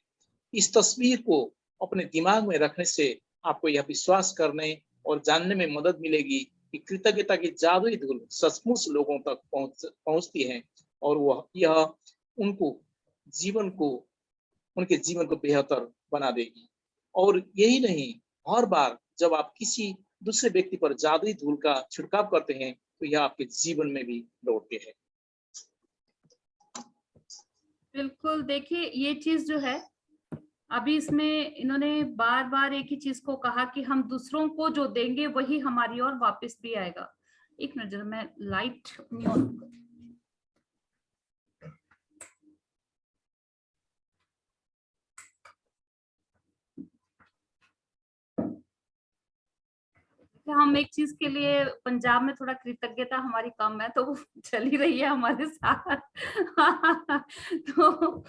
इस तस्वीर को अपने दिमाग में रखने से आपको यह विश्वास करने और जानने में मदद मिलेगी कि कृतज्ञता की जादुई धूल सचमुच लोगों तक पहुंचती है और वह यह उनके जीवन को बेहतर बना देगी। और यही नहीं, हर बार जब आप किसी दूसरे व्यक्ति पर जादुई धूल का छिड़काव करते हैं तो यह आपके जीवन में भी लौटते हैं। बिल्कुल, देखिए ये चीज जो है अभी इसमें इन्होंने बार बार एक ही चीज को कहा कि हम दूसरों को जो देंगे वही हमारी ओर वापस भी आएगा। एक मिनट जरा मैं लाइट अपनी ऑन करूं। हम एक चीज के लिए पंजाब में थोड़ा कृतज्ञता हमारी कम है तो वो चल ही रही है हमारे साथ तो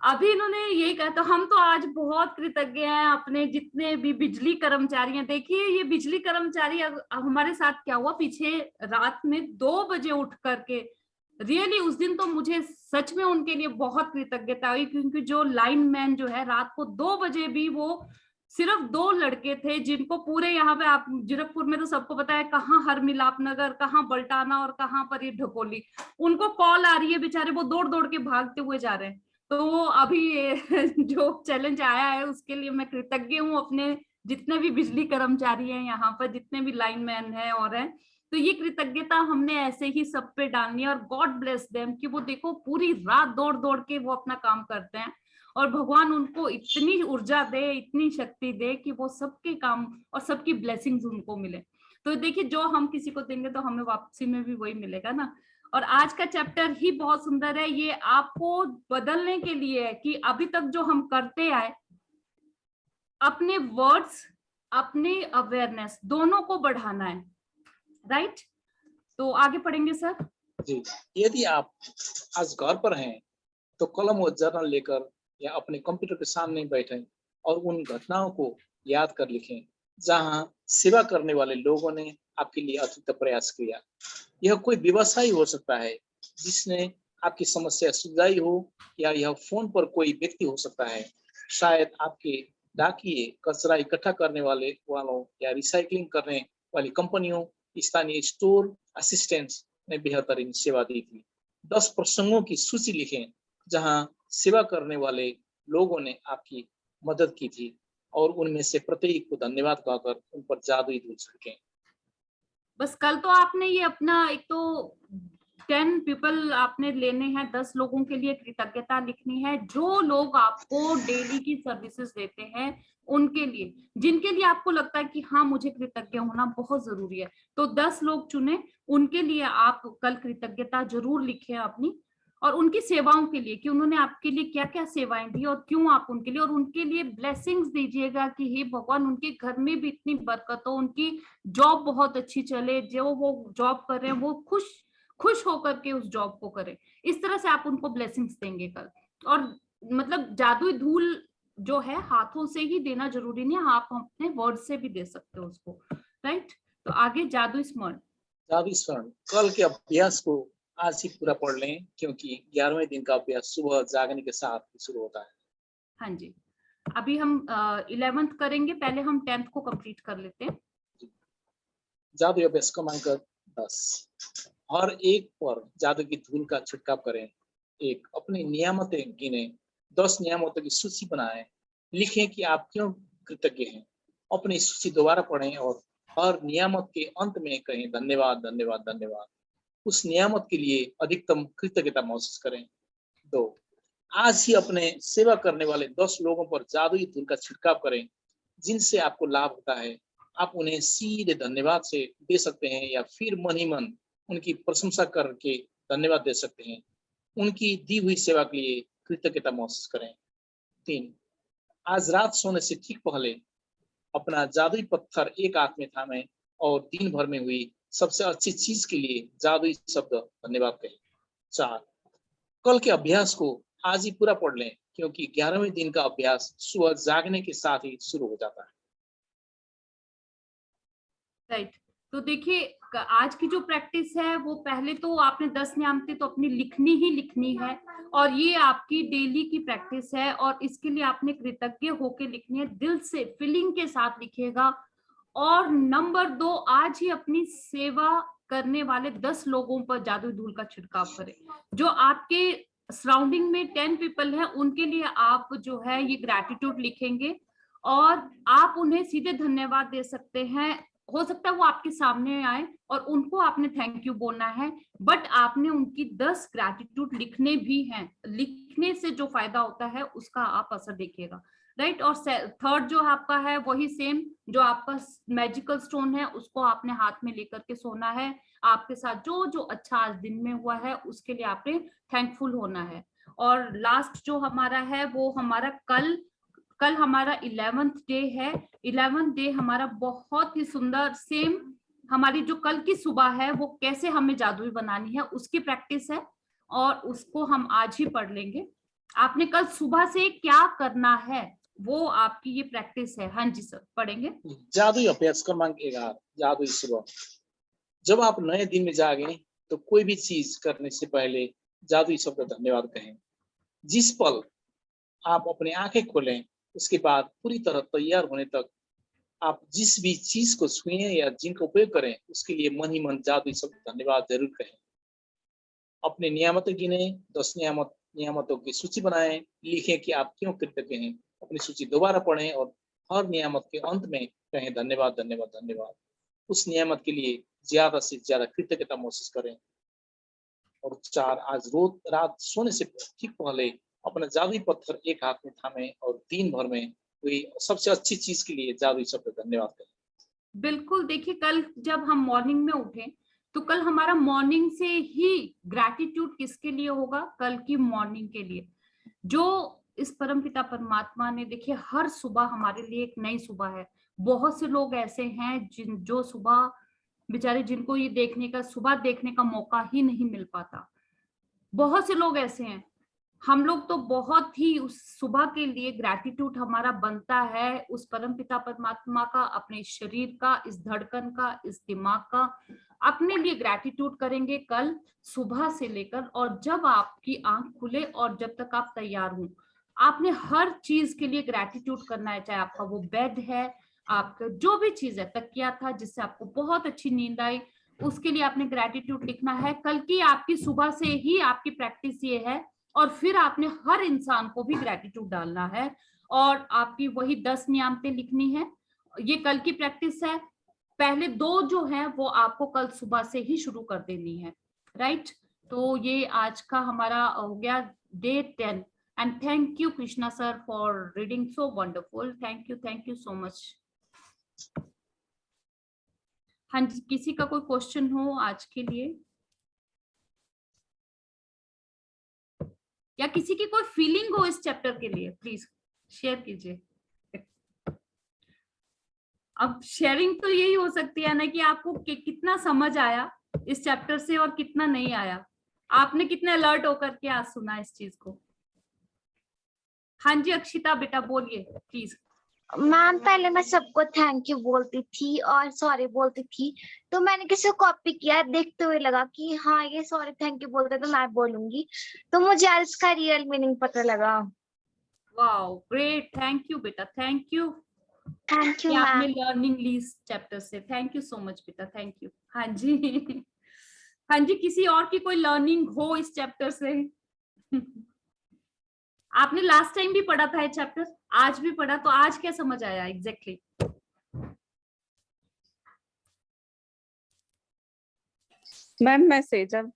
अभी इन्होंने यही कहा, तो हम तो आज बहुत कृतज्ञ हैं अपने जितने भी बिजली कर्मचारी हैं। देखिए ये बिजली कर्मचारी हमारे साथ क्या हुआ, पीछे रात में 2 बजे उठ करके, रियली उस दिन तो मुझे सच में उनके लिए बहुत कृतज्ञता हुई, क्योंकि जो लाइन मैन जो है रात को 2 बजे भी वो सिर्फ 2 लड़के थे जिनको पूरे यहाँ पे, आप जीरकपुर में तो सबको पता है कहाँ हर मिलाप नगर, कहाँ बल्टाना और कहाँ पर ये ढकोली, उनको कॉल आ रही है, बेचारे वो दौड़ दौड़ के भागते हुए जा रहे हैं। तो वो अभी जो चैलेंज आया है उसके लिए मैं कृतज्ञ हूँ अपने जितने भी बिजली कर्मचारी हैं यहाँ पर, जितने भी लाइन मैन है और हैं, तो ये कृतज्ञता हमने ऐसे ही सब पे डालनी है। और गॉड ब्लेस देम कि वो देखो पूरी रात दौड़ दौड़ के वो अपना काम करते हैं और भगवान उनको इतनी ऊर्जा दे, इतनी शक्ति दे कि वो सबके काम और सबकी ब्लेसिंग्स उनको मिले। तो देखिए जो हम किसी को देंगे तो हमें वापसी में भी वही मिलेगा ना। और आज का चैप्टर ही बहुत सुंदर है, ये आपको बदलने के लिए है कि अभी तक जो हम करते आए, अपने वर्ड्स, अपने अवेयरनेस दोनों को बढ़ाना है, राइट। तो आगे पढ़ेंगे सर। जी, यदि आप आज घर पर हैं तो कलम और जर्नल लेकर या अपने कंप्यूटर के सामने बैठें और उन घटनाओं को याद कर लिखें जहां सेवा करने वाले लोगों ने आपके लिए अतिरिक्त प्रयास किया। यह कोई व्यवसायी हो सकता है जिसने आपकी समस्या सुलझाई हो, या यह फोन पर कोई व्यक्ति हो सकता है, शायद आपके डाकिए, कचरा इकट्ठा करने वालों या रिसाइकलिंग करने वाली कंपनियों, स्थानीय स्टोर असिस्टेंट्स ने बेहतरीन सेवा दी थी। 10 प्रसंगों की सूची लिखें जहां सेवा करने वाले लोगों ने आपकी मदद की थी और उनमें से प्रत्येक को धन्यवाद कहकर उन पर जादुई धूल छिड़कें। बस कल तो आपने ये अपना एक तो 10 पीपल आपने लेने हैं, 10 लोगों के लिए कृतज्ञता लिखनी है जो लोग आपको डेली की सर्विसेज देते हैं, उनके लिए, जिनके लिए आपको लगता है कि हाँ मुझे कृतज्ञ होना बहुत जरूरी है। तो 10 लोग चुने, उनके लिए आप कल कृतज्ञता जरूर लिखें अपनी, और उनकी सेवाओं के लिए कि उन्होंने आपके लिए क्या क्या सेवाएं दी और क्यों आप उनके लिए, और उनके लिए ब्लेसिंग्स दीजिएगा कि हे भगवान उनके घर में भी इतनी बरकत हो, उनकी जॉब बहुत अच्छी चले, जो वो जॉब कर रहे हैं वो खुश होकर के उस जॉब को करें। इस तरह से आप उनको ब्लेसिंग्स देंगे कल। और मतलब जादुई धूल जो है हाथों से ही देना जरूरी नहीं है, आप अपने वर्ड से भी दे सकते हो उसको, राइट। तो आगे जादुई स्मरण। जादुई स्मरण कल के अभ्यास को आज ही पूरा पढ़ लें क्योंकि 11वें दिन का अभ्यास सुबह जागने के साथ शुरू होता है। हाँ जी, अभी हम 11th करेंगे, पहले हम 10th को कंप्लीट कर लेते हैं। जादुई अभ्यास क्रमांक 10, हर एक पर जादू की धूल का छिड़काव करें। एक, अपनी नियामतें गिने, 10 नियामतों की सूची बनाएं, लिखें कि आप क्यों कृतज्ञ हैं। अपनी सूची दोबारा पढ़ें और हर नियामत के अंत में कहें धन्यवाद धन्यवाद धन्यवाद। उस नियामत के लिए अधिकतम कृतज्ञता महसूस करें। 2, आज ही अपने सेवा करने वाले 10 लोगों पर जादुई धूल का छिड़काव करें जिनसे आपको लाभ होता है। आप उन्हें सीधे धन्यवाद से दे सकते हैं या फिर मन ही मन उनकी प्रशंसा करके धन्यवाद दे सकते हैं। उनकी दी हुई सेवा के लिए कृतज्ञता महसूस करें। 3, आज रात सोने से ठीक पहले अपना जादुई पत्थर एक हाथ में थामें और दिन भर में हुई सबसे अच्छी चीज के लिए जादुई शब्द धन्यवाद कहें। 4, कल के अभ्यास को आज ही पूरा पढ़ लें क्योंकि 11वें दिन का अभ्यास सुबह जागने के साथ ही शुरू हो जाता है। राइट, तो देखिए आज की जो प्रैक्टिस है वो पहले तो आपने 10 नियामतें तो अपनी लिखनी ही लिखनी है, और ये आपकी डेली की प्रैक्टिस है, और इसके लिए आपने कृतज्ञ होके लिखनी है, दिल से फीलिंग के साथ लिखेगा। और नंबर 2, आज ही अपनी सेवा करने वाले 10 लोगों पर जादुई धूल का छिड़काव करें। जो आपके सराउंडिंग में 10 पीपल हैं उनके लिए आप जो है ये ग्रैटिट्यूड लिखेंगे, और आप उन्हें सीधे धन्यवाद दे सकते हैं। हो सकता है वो आपके सामने आए और उनको आपने थैंक यू बोलना है, बट आपने उनकी 10 ग्रैटिट्यूड लिखने भी हैं। लिखने से जो फायदा होता है उसका आप असर देखिएगा, राइट। और थर्ड जो आपका है वही सेम, जो आपका मैजिकल स्टोन है उसको आपने हाथ में लेकर के सोना है। आपके साथ जो जो अच्छा आज दिन में हुआ है उसके लिए आपने थैंकफुल होना है। और लास्ट जो हमारा है वो हमारा कल हमारा 11th डे है। 11th डे हमारा बहुत ही सुंदर, सेम हमारी जो कल की सुबह है वो कैसे हमें जादुई बनानी है उसकी प्रैक्टिस है, और उसको हम आज ही पढ़ लेंगे। आपने कल सुबह से क्या करना है वो आपकी ये प्रैक्टिस है। हाँ जी सर, पढ़ेंगे। जादुई अभ्यास क्रमांक 11, जादुई सुबह। जब आप नए दिन में जागें तो कोई भी चीज करने से पहले जादुई शब्द धन्यवाद कहें। जिस पल आप अपनी आंखें खोलें उसके बाद पूरी तरह तैयार होने तक आप जिस भी चीज को छुएं या जिनका उपयोग करें उसके लिए मन ही मन जादुई शब्द धन्यवाद जरूर कहें। अपने नियामतें गिने, 10 नियामतों की सूची बनाएं, लिखें कि आप क्यों कृतज्ञ हैं। अपनी सूची दोबारा पढ़ें और हर नियामत के अंत में कहें धन्यवाद धन्यवाद धन्यवाद। उस नियामत के लिए ज्यादा से ज्यादा कृतज्ञता महसूस करें। और 4, आज रोज रात सोने से ठीक पहले अपना जादुई पत्थर एक हाथ में थामे और दिन भर में कोई सबसे अच्छी चीज के लिए जादुई शब्द धन्यवाद करें। बिल्कुल, देखिए कल जब हम मॉर्निंग में उठे तो कल हमारा मॉर्निंग से ही ग्रैटिट्यूड किसके लिए होगा? कल की मॉर्निंग के लिए, जो इस परमपिता परमात्मा ने, देखिए हर सुबह हमारे लिए एक नई सुबह है। बहुत से लोग ऐसे हैं जो सुबह बेचारे, जिनको ये देखने का, सुबह देखने का मौका ही नहीं मिल पाता। बहुत से लोग ऐसे हैं। हम लोग तो बहुत ही उस सुबह के लिए ग्रैटिट्यूड हमारा बनता है, उस परमपिता परमात्मा का, अपने शरीर का, इस धड़कन का, इस दिमाग का, अपने लिए ग्रैटिट्यूड करेंगे कल सुबह से लेकर। और जब आपकी आंख खुले और जब तक आप तैयार हों, आपने हर चीज के लिए ग्रैटिट्यूड करना है। चाहे आपका वो बेड है, आपका जो भी चीज है, तकिया था जिससे आपको बहुत अच्छी नींद आई, उसके लिए आपने ग्रैटिट्यूड लिखना है। कल की आपकी सुबह से ही आपकी प्रैक्टिस ये है। और फिर आपने हर इंसान को भी ग्रैटिट्यूड डालना है और आपकी वही 10 नियामतें लिखनी है। ये कल की प्रैक्टिस है। पहले 2 जो है वो आपको कल सुबह से ही शुरू कर देनी है, राइट? तो ये आज का हमारा हो गया day 10। And thank you Krishna sir for reading, so wonderful. Thank you so much. हाँ जी, किसी का कोई क्वेश्चन हो आज के लिए, या किसी की कोई फीलिंग हो इस चैप्टर के लिए, प्लीज शेयर कीजिए। अब शेयरिंग तो यही हो सकती है ना कि आपको कितना समझ आया इस चैप्टर से और कितना नहीं आया, आपने कितने अलर्ट होकर के आज सुना इस चीज को। हाँ जी अक्षिता बेटा बोलिए प्लीज। मैम पहले मैं सबको थैंक यू बोलती थी और सॉरी बोलती थी, तो मैंने किसी को कॉपी किया, देखते हुए लगा कि हाँ ये सॉरी थैंक यू बोलते तो मैं बोलूंगी, तो मुझे आज इसका रियल मीनिंग पता लगा। वाओ ग्रेट, थैंक यू बेटा, थैंक यू मैम। आपने लर्निंग ली इस चैप्टर से। थैंक यू सो मच बेटा, थैंक यू। हाँ जी हाँ जी, किसी और की कोई लर्निंग हो इस चैप्टर से? आपने लास्ट टाइम भी पढ़ा था ये चैप्टर, आज भी पढ़ा, तो आज क्या समझ आया एग्जैक्टली? मैम मैं सेजल।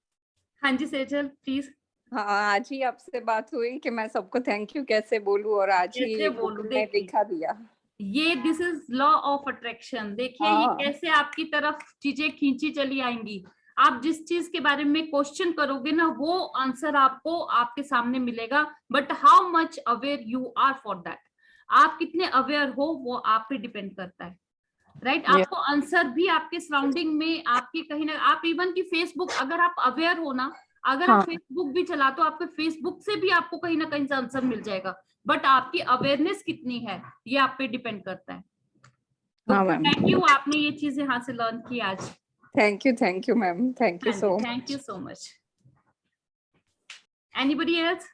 हाँ जी सेजल प्लीज। हाँ, आज ही आपसे बात हुई कि मैं सबको थैंक यू कैसे बोलूं और आज ही कैसे बुक बोलूं, में देखिए। दिखा दिया। ये this is law of attraction. देखिए ये हाँ। कैसे आपकी तरफ चीजें खींची चली आएंगी। आप जिस चीज के बारे में क्वेश्चन करोगे ना, वो आंसर आपको आपके सामने मिलेगा, but how much aware you are for that. आप कितने अवेयर हो वो आप पे डिपेंड करता है, राइट? आपको आंसर भी आपके सराउंडिंग में, आपके कहीं ना, आप इवन की फेसबुक, अगर आप अवेयर हो ना, अगर आप फेसबुक भी चलाते हो, आपके फेसबुक से भी आपको कहीं ना कहीं से आंसर मिल जाएगा, बट आपकी अवेयरनेस कितनी है ये आप पे डिपेंड करता है। थैंक यू, आपने ये चीजें यहाँ से लर्न की आज। Thank you ma'am, thank you so much. Thank you so much. Anybody else?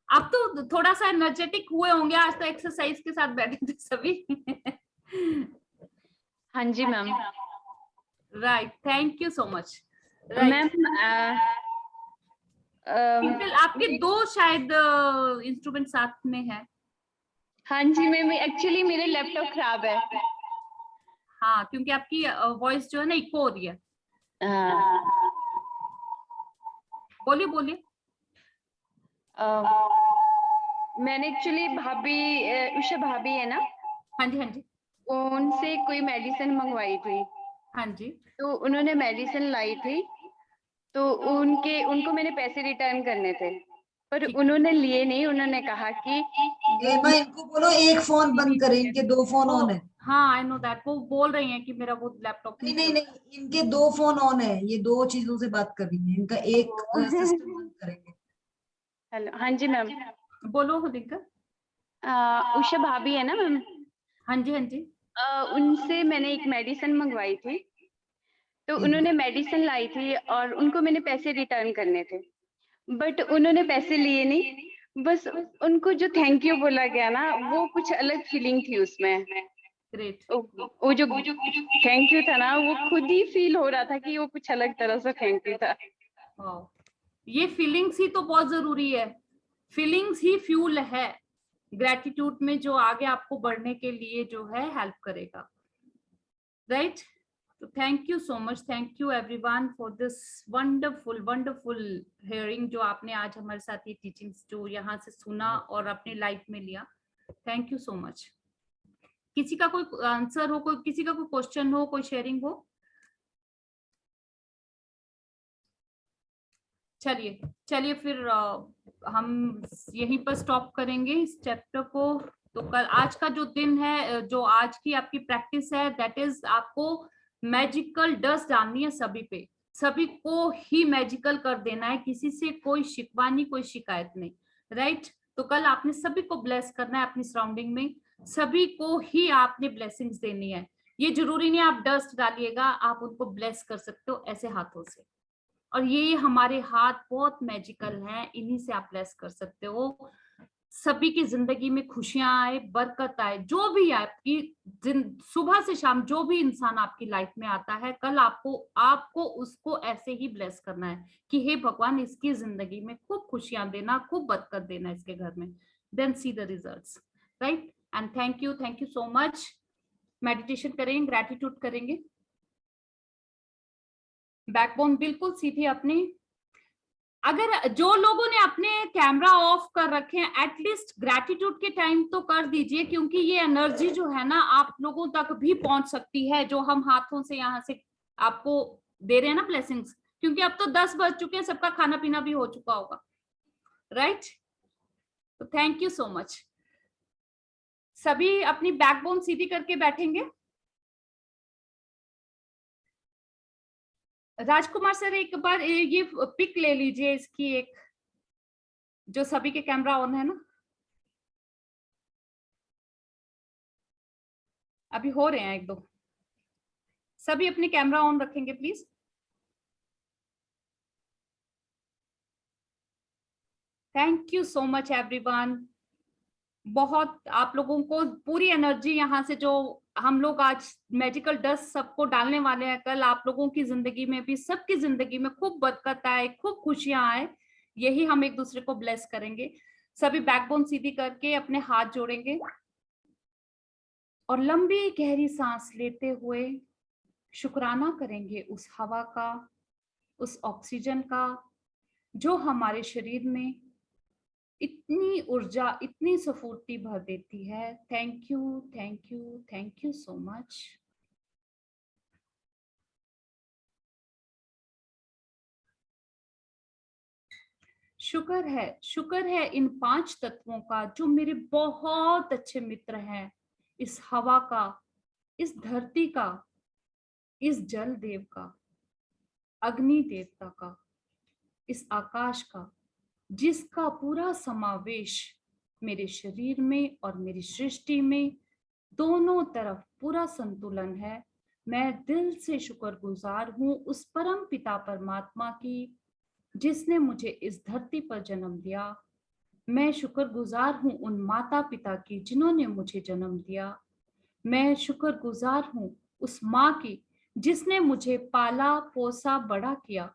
आप तो थोड़ा सा एनर्जेटिक हुए होंगे, आज तो एक्सरसाइज के साथ बैठे थे सभी। हाँ जी ma'am. Right, thank you so much. Ma'am आपके 2 शायद इंस्ट्रूमेंट साथ में है। हाँ जी मैम, एक्चुअली मेरे लैपटॉप खराब है। हाँ, क्योंकि आपकी वॉइस जो है ना इको हो रही है। बोलिए बोलिए। मैंने एक्चुअली भाभी, उषा भाभी है ना, हाँ जी हाँ जी, उनसे कोई मेडिसिन मंगवाई थी। हाँ जी। तो उन्होंने मेडिसिन लाई थी, तो उनको मैंने पैसे रिटर्न करने थे, पर उन्होंने लिए नहीं। उन्होंने कहा कि इनको बोलो एक फोन बंद करें, इनके 2 फोन ऑन है। हाँ आई नो दैट, वो बोल रही हैं कि मेरा वो लैपटॉप नहीं, इनके 2 फोन ऑन है, ये 2 चीजों से बात कर रही है, इनका एक सिस्टम बंद करेंगे। हेलो, हाँ जी मैम। बोलो दिक्कत। उषा भाभी है ना मैम? हाँ जी हाँ जी। उनसे मैंने एक मेडिसिन मंगवाई थी, तो उन्होंने मेडिसिन लाई थी और उनको मैंने पैसे रिटर्न करने थे, बट उन्होंने पैसे लिए नहीं। बस उनको जो थैंक यू बोला गया ना, वो कुछ अलग फीलिंग थी उसमें। ग्रेट। वो जो थैंक यू था ना, वो खुद ही फील हो रहा था कि वो कुछ अलग तरह से थैंक यू था। ये फीलिंग्स ही तो बहुत जरूरी है। फीलिंग्स ही फ्यूल है ग्रेटिट्यूड में, जो आगे आपको बढ़ने के लिए जो है हेल्प करेगा, राइट? तो thank you so much, thank you everyone for this wonderful hearing जो आपने आज हमारे साथ ये टीचिंग्स जो यहाँ से सुना और अपनी लाइफ में लिया। Thank you so much. किसी का कोई आंसर हो, कोई किसी का कोई क्वेश्चन हो, कोई शेयरिंग हो? चलिए फिर हम यहीं पर स्टॉप करेंगे इस चैप्टर को। तो कल आज का जो दिन है, जो आज की आपकी प्रैक्टिस है, दैट इज आपको मैजिकल डस्ट डालनी है सभी पे, सभी को ही मैजिकल कर देना है, किसी से कोई शिकवा नहीं, कोई शिकायत नहीं, राइट? तो कल आपने सभी को ब्लेस करना है, अपनी सराउंडिंग में सभी को ही आपने ब्लेसिंग्स देनी है। ये जरूरी नहीं आप डस्ट डालिएगा, आप उनको ब्लेस कर सकते हो ऐसे हाथों से, और ये हमारे हाथ बहुत मैजिकल हैं, इन्हीं से आप ब्लेस कर सकते हो। सभी की जिंदगी में खुशियां आए, बरकत आए, जो भी आपकी सुबह से शाम जो भी इंसान आपकी लाइफ में आता है, कल आपको उसको ऐसे ही ब्लेस करना है कि हे भगवान इसकी जिंदगी में खूब खुशियां देना, खूब बरकत देना इसके घर में। Then see the results, right? And thank you so much. Meditation करेंगे, ग्रैटिट्यूड करेंगे। बैकबोन बिल्कुल सीधी अपनी। अगर जो लोगों ने अपने कैमरा ऑफ कर रखे हैं, एटलीस्ट ग्रैटिट्यूड के टाइम तो कर दीजिए, क्योंकि ये एनर्जी जो है ना आप लोगों तक भी पहुंच सकती है, जो हम हाथों से यहाँ से आपको दे रहे हैं ना ब्लेसिंग्स, क्योंकि अब तो 10 बज चुके हैं, सबका खाना पीना भी हो चुका होगा, राइट? तो थैंक यू सो मच। सभी अपनी बैकबोन सीधी करके बैठेंगे। राजकुमार सर एक बार ये पिक ले लीजिए इसकी, एक जो सभी के कैमरा ऑन है ना, अभी हो रहे हैं एक दो, सभी अपने कैमरा ऑन रखेंगे please. Thank you so much everyone. बहुत आप लोगों को पूरी एनर्जी यहाँ से जो हम लोग आज मैजिकल डस्ट सबको डालने वाले हैं, कल आप लोगों की जिंदगी में भी, सबकी जिंदगी में खूब बरकत आए, खूब खुशियां आए, यही हम एक दूसरे को ब्लेस करेंगे। सभी बैकबोन सीधी करके अपने हाथ जोड़ेंगे और लंबी गहरी सांस लेते हुए शुक्राना करेंगे उस हवा का, उस ऑक्सीजन का जो हमारे शरीर में इतनी ऊर्जा, इतनी स्फूर्ति भर देती है। Thank you so much. शुक्र है इन 5 तत्वों का जो मेरे बहुत अच्छे मित्र हैं, इस हवा का, इस धरती का, इस जल देव का, अग्नि देवता का, इस आकाश का, जिसका पूरा समावेश मेरे शरीर में और मेरी सृष्टि में दोनों तरफ पूरा संतुलन है। मैं दिल से शुक्रगुजार हूँ उस परम पिता परमात्मा की जिसने मुझे इस धरती पर जन्म दिया। मैं शुक्रगुजार हूँ उन माता पिता की जिन्होंने मुझे जन्म दिया। मैं शुक्रगुजार हूँ उस माँ की जिसने मुझे पाला, पोसा, बड़ा किया।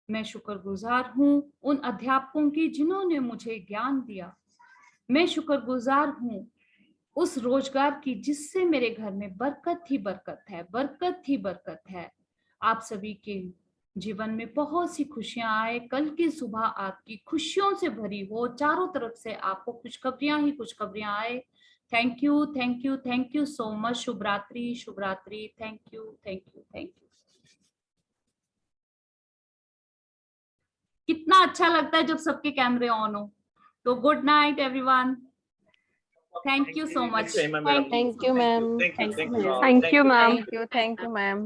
मैं शुक्रगुजार हूँ उन अध्यापकों की जिन्होंने मुझे ज्ञान दिया। मैं शुक्रगुजार हूँ उस रोजगार की जिससे मेरे घर में बरकत ही बरकत है, बरकत ही बरकत है। आप सभी के जीवन में बहुत सी खुशियां आए, कल की सुबह आपकी खुशियों से भरी हो, चारों तरफ से आपको खुशखबरियां ही खुशखबरियां आए। Thank you so much. शुभ रात्रि, शुभ रात्रि। Thank you. कितना अच्छा लगता है जब सबके कैमरे ऑन हो। तो good night everyone. Thank you so much. Thank you ma'am. Thank you, thank you ma'am.